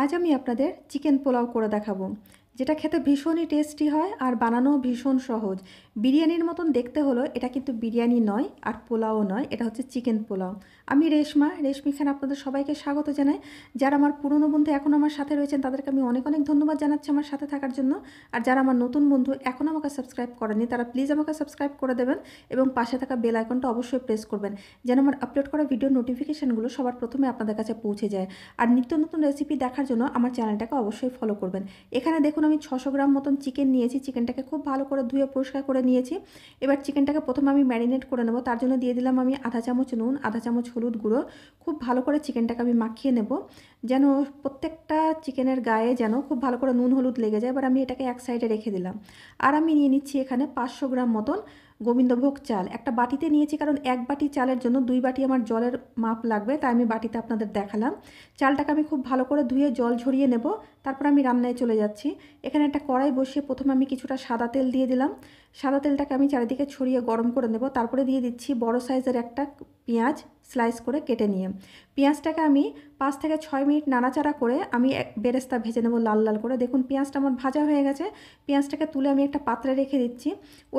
আজ আমি আপনাদের চিকেন পোলাও করে দেখাবো, যেটা খেতে ভীষণই টেস্টি হয় আর বানানো ভীষণ সহজ। বিরিয়ানির মতন দেখতে হলো, এটা কিন্তু বিরিয়ানি নয় আর পোলাও নয়, এটা হচ্ছে চিকেন পোলাও। আমি রেশমি খান আপনাদের সবাইকে স্বাগত জানাই। যারা আমার পুরনো বন্ধু এখন আমার সাথে রয়েছেন তাদেরকে আমি অনেক অনেক ধন্যবাদ জানাচ্ছি আমার সাথে থাকার জন্য। আর যারা আমার নতুন বন্ধু এখনও আমাকে সাবস্ক্রাইব করেনি তারা প্লিজ আমাকে সাবস্ক্রাইব করে দেবেন এবং পাশে থাকা বেল আইকনটা অবশ্যই প্রেস করবেন, যেন আমার আপলোড করা ভিডিও নোটিফিকেশানগুলো সবার প্রথমে আপনাদের কাছে পৌঁছে যায়। আর নিত্য নতুন রেসিপি দেখার জন্য আমার চ্যানেলটাকে অবশ্যই ফলো করবেন। এখানে দেখুন আমি 600 গ্রাম মতন চিকেন নিয়েছি। চিকেনটাকে খুব ভালো করে ধুয়ে পরিষ্কার করে নিয়েছি। এবার চিকেনটাকে প্রথমে আমি ম্যারিনেট করে নেব। তার জন্য দিয়ে দিলাম আমি আধা চামচ নুন, আধা চামচ হলুদ গুঁড়ো। খুব ভালো করে চিকেনটাকে আমি মাখিয়ে নেব, যেন প্রত্যেকটা চিকেনের গায়ে যেন খুব ভালো করে নুন হলুদ লেগে যায়। এবার আমি এটাকে এক সাইডে রেখে দিলাম। আর আমি নিয়ে নিচ্ছি এখানে 500 গ্রাম মতন গোবিন্দভোগ চাল। একটা বাটিতে নিয়েছি, কারণ এক বাটি চালের জন্য 2 বাটি আমার জলের মাপ লাগবে, তাই আমি বাটিতে আপনাদের দেখালাম। চালটাকে আমি খুব ভালো করে ধুয়ে জল ঝরিয়ে নেব, তারপর আমি রান্নায় চলে যাচ্ছি। এখানে একটা কড়াই বসিয়ে প্রথমে আমি কিছুটা সাদা তেল দিয়ে দিলাম। সাদা তেলটাকে আমি চারিদিকে ছড়িয়ে গরম করে নেব। তারপরে দিয়ে দিচ্ছি বড় সাইজের একটা পেঁয়াজ স্লাইস করে কেটে নিয়ে। পেঁয়াজটাকে আমি 5 থেকে 6 মিনিট নাড়াচাড়া করে আমি বেরেস্তা ভেজে নেব লাল লাল করে। দেখুন পেঁয়াজটা আমার ভাজা হয়ে গেছে। পেঁয়াজটাকে তুলে আমি একটা পাত্রে রেখে দিচ্ছি।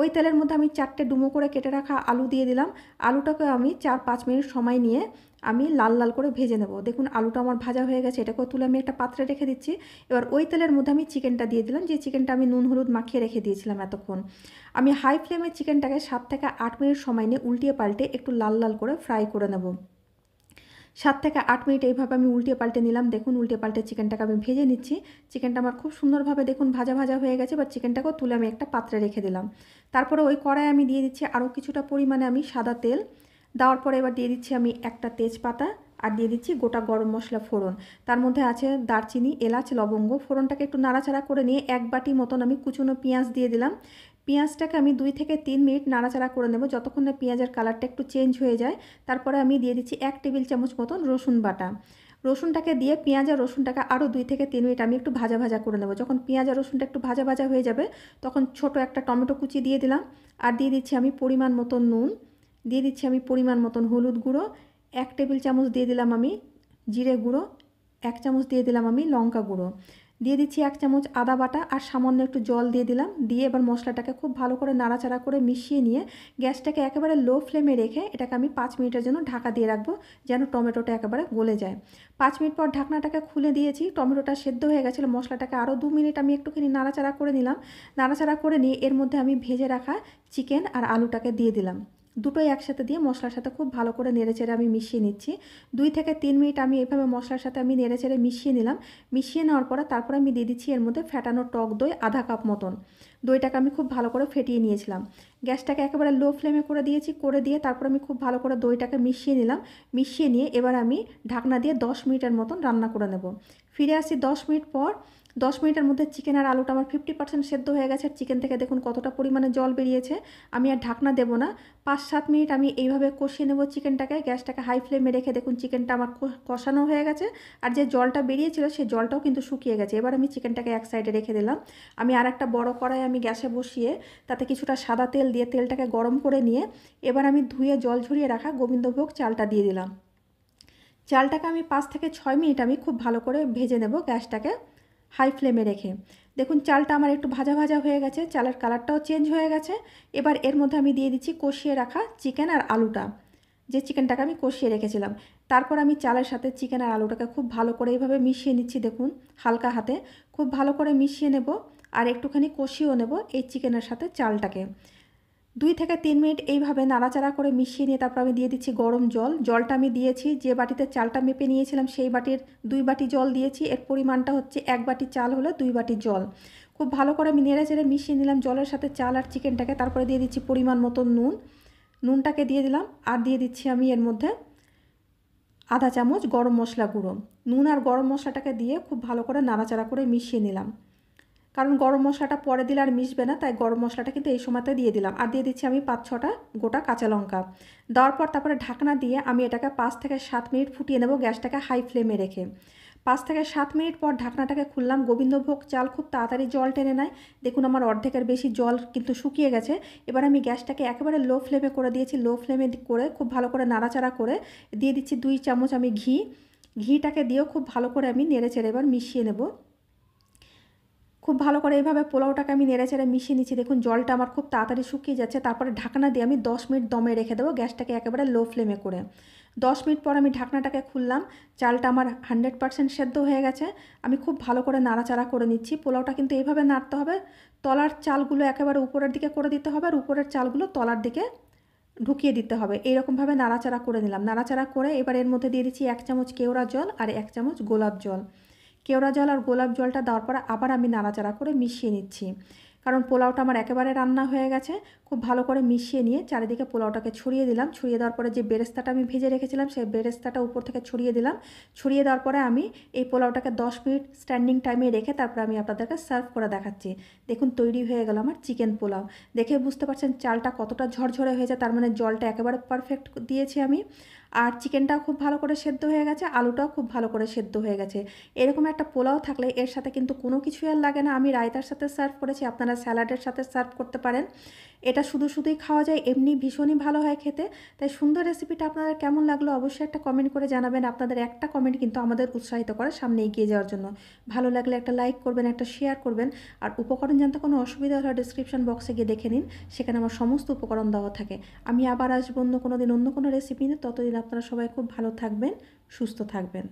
ওই তেলের মধ্যে আমি 4টে ডুমো করে কেটে রাখা আলু দিয়ে দিলাম। আলুটাকে আমি 4-5 মিনিট সময় নিয়ে আমি লাল লাল করে ভেজে নেব। দেখুন আলুটা আমার ভাজা হয়ে গেছে, এটাকেও তুলে আমি একটা পাত্রে রেখে দিচ্ছি। এবার ওই তেলের মধ্যে আমি চিকেনটা দিয়ে দিলাম, যে চিকেনটা আমি নুন হলুদ মাখিয়ে রেখে দিয়েছিলাম এতক্ষণ। আমি হাই ফ্লেমে চিকেনটাকে 7 থেকে 8 মিনিট সময় নিয়ে উল্টিয়ে পাল্টে একটু লাল লাল করে ফ্রাই করে নেব। 7 থেকে 8 মিনিট এইভাবে আমি উল্টে পাল্টে নিলাম। দেখুন উল্টে পাল্টে চিকেনটাকে আমি ভেজে নিচ্ছি। চিকেনটা আমার খুব সুন্দরভাবে দেখুন ভাজা ভাজা হয়ে গেছে। এবার চিকেনটাকেও তুলে আমি একটা পাত্রে রেখে দিলাম। তারপরে ওই কড়াই আমি দিয়ে দিচ্ছি আরও কিছুটা পরিমাণে আমি সাদা তেল। দেওয়ার পরে এবার দিয়ে দিচ্ছি আমি একটা তেজপাতা, আর দিয়ে দিচ্ছি গোটা গরম মশলা ফোড়ন। তার মধ্যে আছে দারচিনি, এলাচ, লবঙ্গ। ফোড়নটাকে একটু নাড়াচাড়া করে নিয়ে 1 বাটি মতন আমি কুচনো পেঁয়াজ দিয়ে দিলাম। পেঁয়াজটাকে আমি 2 থেকে 3 মিনিট নাড়াচাড়া করে নেব, যতক্ষণ না পেঁয়াজের কালারটা একটু চেঞ্জ হয়ে যায়। তারপরে আমি দিয়ে দিচ্ছি 1 টেবিল চামচ মতন রসুন বাটা। রসুনটাকে দিয়ে পেঁয়াজ আর রসুনটাকে আরও 2 থেকে 3 মিনিট আমি একটু ভাজা ভাজা করে নেব। যখন পেঁয়াজ আর রসুনটা একটু ভাজা ভাজা হয়ে যাবে, তখন ছোট একটা টমেটো কুচি দিয়ে দিলাম। আর দিয়ে দিচ্ছি আমি পরিমাণ মতন নুন, দিয়ে দিচ্ছি আমি পরিমাণ মতন হলুদ গুঁড়ো, 1 টেবিল চামচ দিয়ে দিলাম আমি জিরে গুঁড়ো, 1 চামচ দিয়ে দিলাম আমি লঙ্কা গুঁড়ো, দিয়ে দিচ্ছি 1 চামচ আদা বাটা, আর সামান্য একটু জল দিয়ে দিলাম। দিয়ে এবার মশলাটাকে খুব ভালো করে নাড়াচাড়া করে মিশিয়ে নিয়ে গ্যাসটাকে একেবারে লো ফ্লেমে রেখে এটাকে আমি 5 মিনিটের জন্য ঢাকা দিয়ে রাখবো, যেন টমেটোটা একেবারে গলে যায়। 5 মিনিট পর ঢাকনাটাকে খুলে দিয়েছি। টমেটোটা সেদ্ধ হয়ে গেছিলো। মশলাটাকে আরও 2 মিনিট আমি একটুখানি নাড়াচাড়া করে নিলাম। নাড়াচাড়া করে নিয়ে এর মধ্যে আমি ভেজে রাখা চিকেন আর আলুটাকে দিয়ে দিলাম। দুটোই একসাথে দিয়ে মশলার সাথে খুব ভালো করে নেড়েচেড়ে আমি মিশিয়ে নিচ্ছি। 2 থেকে 3 মিনিট আমি এইভাবে মশলার সাথে আমি নেড়েচেড়ে মিশিয়ে নিলাম। মিশিয়ে নেওয়ার পরে তারপরে আমি দিয়ে দিচ্ছি এর মধ্যে ফেটানো টক দই আধা কাপ মতন। দইটাকে আমি খুব ভালো করে ফেটিয়ে নিয়েছিলাম। গ্যাসটাকে একেবারে লো ফ্লেমে করে দিয়েছি। করে দিয়ে তারপর আমি খুব ভালো করে দইটাকে মিশিয়ে নিলাম। মিশিয়ে নিয়ে এবার আমি ঢাকনা দিয়ে 10 মিনিটের মতন রান্না করে নেব। ফিরে আসি 10 মিনিট পর। 10 মিনিটের মধ্যে চিকেন আর আলুটা আমার 50% সেদ্ধ হয়ে গেছে। আর চিকেন থেকে দেখুন কতটা পরিমাণে জল বেরিয়েছে। আমি আর ঢাকনা দেবো না, 5-7 মিনিট আমি এইভাবে কষিয়ে নেব চিকেনটাকে। গ্যাসটাকে হাই ফ্লেমে রেখে দেখুন চিকেনটা আমার কষানো হয়ে গেছে। আর যে জলটা বেরিয়েছিল সেই জলটাও কিন্তু শুকিয়ে গেছে। এবার আমি চিকেনটাকে এক সাইডে রেখে দিলাম। আমি আর একটা বড় কড়াই আমি গ্যাসে বসিয়ে তাতে কিছুটা সাদা তেল দিয়ে তেলটাকে গরম করে নিয়ে এবার আমি ধুয়ে জল ঝরিয়ে রাখা গোবিন্দভোগ চালটা দিয়ে দিলাম। চালটাকে আমি 5 থেকে 6 মিনিট আমি খুব ভালো করে ভেজে নেব গ্যাসটাকে হাই ফ্লেমে রেখে। দেখুন চালটা আমার একটু ভাজা ভাজা হয়ে গেছে, চালের কালারটাও চেঞ্জ হয়ে গেছে। এবার এর মধ্যে আমি দিয়ে দিচ্ছি কষিয়ে রাখা চিকেন আর আলুটা, যে চিকেনটাকে আমি কষিয়ে রেখেছিলাম। তারপর আমি চালের সাথে চিকেন আর আলুটাকে খুব ভালো করে এইভাবে মিশিয়ে নিচ্ছি। দেখুন হালকা হাতে খুব ভালো করে মিশিয়ে নেব আর একটুখানি কষিয়েও নেব এই চিকেনের সাথে চালটাকে। 2 থেকে 3 মিনিট এইভাবে নাড়াচাড়া করে মিশিয়ে নিয়ে তারপর আমি দিয়ে দিচ্ছি গরম জল। জলটা আমি দিয়েছি যে বাটিতে চালটা মেপে নিয়েছিলাম সেই বাটির 2 বাটি জল দিয়েছি। এর পরিমাণটা হচ্ছে 1 বাটি চাল হলে 2 বাটি জল। খুব ভালো করে আমি নেড়েচেড়ে মিশিয়ে নিলাম জলের সাথে চাল আর চিকেনটাকে। তারপরে দিয়ে দিচ্ছি পরিমাণ মতো নুন, নুনটাকে দিয়ে দিলাম। আর দিয়ে দিচ্ছি আমি এর মধ্যে আধা চামচ গরম মশলা গুঁড়ো। নুন আর গরম মশলাটাকে দিয়ে খুব ভালো করে নাড়াচাড়া করে মিশিয়ে নিলাম, কারণ গরম মশলাটা পরে দিলে আর মিশবে না, তাই গরম মশলাটা কিন্তু এই সময়তে দিয়ে দিলাম। আর দিয়ে দিচ্ছি আমি 5-6টা গোটা কাঁচা লঙ্কা। দেওয়ার পর তারপরে ঢাকনা দিয়ে আমি এটাকে 5 থেকে 7 মিনিট ফুটিয়ে নেব গ্যাসটাকে হাই ফ্লেমে রেখে। 5 থেকে 7 মিনিট পর ঢাকনাটাকে খুললাম। গোবিন্দভোগ চাল খুব তাড়াতাড়ি জল টেনে নেয়। দেখুন আমার অর্ধেকের বেশি জল কিন্তু শুকিয়ে গেছে। এবার আমি গ্যাসটাকে একেবারে লো ফ্লেমে করে দিয়েছি। লো ফ্লেমে করে খুব ভালো করে নাড়াচাড়া করে দিয়ে দিচ্ছি 2 চামচ আমি ঘি। ঘিটাকে দিয়েও খুব ভালো করে আমি নেড়েচেড়ে এবার মিশিয়ে নেব। খুব ভালো করে এইভাবে পোলাওটাকে আমি নেড়েচেড়ে মিশিয়ে নিচ্ছি। দেখুন জলটা আমার খুব তাড়াতাড়ি শুকিয়ে যাচ্ছে। তারপরে ঢাকনা দিয়ে আমি 10 মিনিট দমে রেখে দেবো, গ্যাসটাকে একেবারে লো ফ্লেমে করে। 10 মিনিট পর আমি ঢাকনাটাকে খুললাম। চালটা আমার 100% সেদ্ধ হয়ে গেছে। আমি খুব ভালো করে নাড়াচাড়া করে নিচ্ছি। পোলাওটা কিন্তু এইভাবে নাড়তে হবে, তলার চালগুলো একেবারে উপরের দিকে করে দিতে হবে আর উপরের চালগুলো তলার দিকে ঢুকিয়ে দিতে হবে। এইরকমভাবে নাড়াচাড়া করে নিলাম। নাড়াচাড়া করে এবার এর মধ্যে দিয়ে দিচ্ছি 1 চামচ কেওড়া জল আর 1 চামচ গোলাপ জল। কেওড়া জল আর গোলাপ জলটা দেওয়ার পরে আবার আমি নাড়াচাড়া করে মিশিয়ে নিচ্ছি, কারণ পোলাওটা আমার একেবারে রান্না হয়ে গেছে। খুব ভালো করে মিশিয়ে নিয়ে চারিদিকে পোলাওটাকে ছড়িয়ে দিলাম। ছড়িয়ে দেওয়ার পরে যে বেরেস্তাটা আমি ভেজে রেখেছিলাম সেই বেরেস্তাটা উপর থেকে ছড়িয়ে দিলাম। ছড়িয়ে দেওয়ার পরে আমি এই পোলাওটাকে 10 মিনিট স্ট্যান্ডিং টাইমে রেখে তারপরে আমি আপনাদেরকে সার্ভ করে দেখাচ্ছি। দেখুন তৈরি হয়ে গেল আমার চিকেন পোলাও। দেখে বুঝতে পারছেন চালটা কতটা ঝরঝরে হয়েছে, তার মানে জলটা একেবারে পারফেক্ট দিয়েছি আমি। আর চিকেনটাও খুব ভালো করে সেদ্ধ হয়ে গেছে, আলুটাও খুব ভালো করে সেদ্ধ হয়ে গেছে। এরকম একটা পোলাও থাকলে এর সাথে কিন্তু কোনো কিছুই আর লাগে না। আমি রায়তার সাথে সার্ভ করেছি, আপনারা স্যালাডের সাথে সার্ভ করতে পারেন। এটা শুধুই খাওয়া যায়, এমনি ভীষণই ভালো হয় খেতে। তাই সুন্দর রেসিপিটা আপনাদের কেমন লাগলো অবশ্যই একটা কমেন্ট করে জানাবেন। আপনাদের একটা কমেন্ট কিন্তু আমাদের উৎসাহিত করে সামনে এগিয়ে যাওয়ার জন্য। ভালো লাগলে একটা লাইক করবেন, একটা শেয়ার করবেন। আর উপকরণ জানতে কোনো অসুবিধা হলে ডিসক্রিপশন বক্সে গিয়ে দেখে নিন, সেখানে আমার সমস্ত উপকরণ দেওয়া থাকে। আমি আবার আসবো অন্য কোনো দিন অন্য কোনো রেসিপি নিয়ে। ততদিন আপনারা সবাই খুব ভালো থাকবেন, সুস্থ থাকবেন।